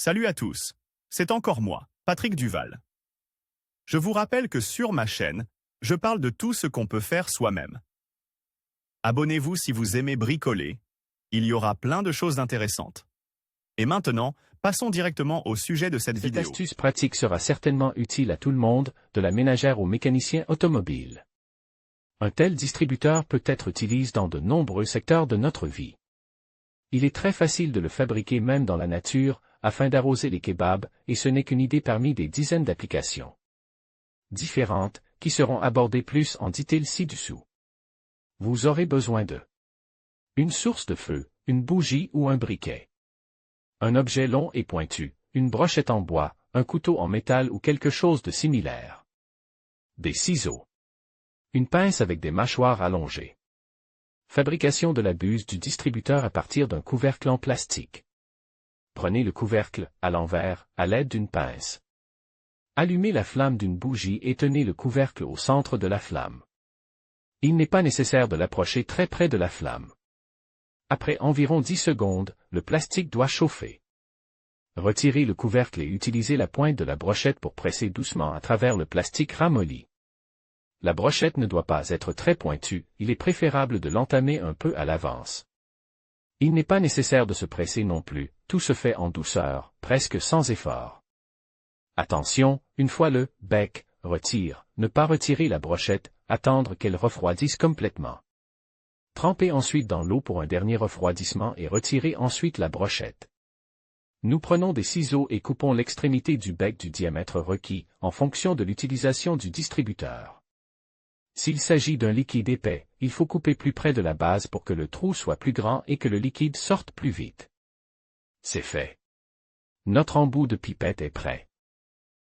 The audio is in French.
Salut à tous, c'est encore moi, Patrick Duval. Je vous rappelle que sur ma chaîne, je parle de tout ce qu'on peut faire soi-même. Abonnez-vous si vous aimez bricoler, il y aura plein de choses intéressantes. Et maintenant, passons directement au sujet de cette vidéo. Cette astuce pratique sera certainement utile à tout le monde, de la ménagère au mécanicien automobile. Un tel distributeur peut être utilisé dans de nombreux secteurs de notre vie. Il est très facile de le fabriquer même dans la nature, afin d'arroser les kebabs, et ce n'est qu'une idée parmi des dizaines d'applications différentes, qui seront abordées plus en détail ci-dessous. Vous aurez besoin de une source de feu, une bougie ou un briquet. Un objet long et pointu, une brochette en bois, un couteau en métal ou quelque chose de similaire. Des ciseaux. Une pince avec des mâchoires allongées. Fabrication de la buse du distributeur à partir d'un couvercle en plastique. Prenez le couvercle, à l'envers, à l'aide d'une pince. Allumez la flamme d'une bougie et tenez le couvercle au centre de la flamme. Il n'est pas nécessaire de l'approcher très près de la flamme. Après environ 10 secondes, le plastique doit chauffer. Retirez le couvercle et utilisez la pointe de la brochette pour presser doucement à travers le plastique ramolli. La brochette ne doit pas être très pointue, il est préférable de l'entamer un peu à l'avance. Il n'est pas nécessaire de se presser non plus, tout se fait en douceur, presque sans effort. Attention, une fois le bec retire, ne pas retirer la brochette, attendre qu'elle refroidisse complètement. Trempez ensuite dans l'eau pour un dernier refroidissement et retirez ensuite la brochette. Nous prenons des ciseaux et coupons l'extrémité du bec du diamètre requis, en fonction de l'utilisation du distributeur. S'il s'agit d'un liquide épais, il faut couper plus près de la base pour que le trou soit plus grand et que le liquide sorte plus vite. C'est fait. Notre embout de pipette est prêt.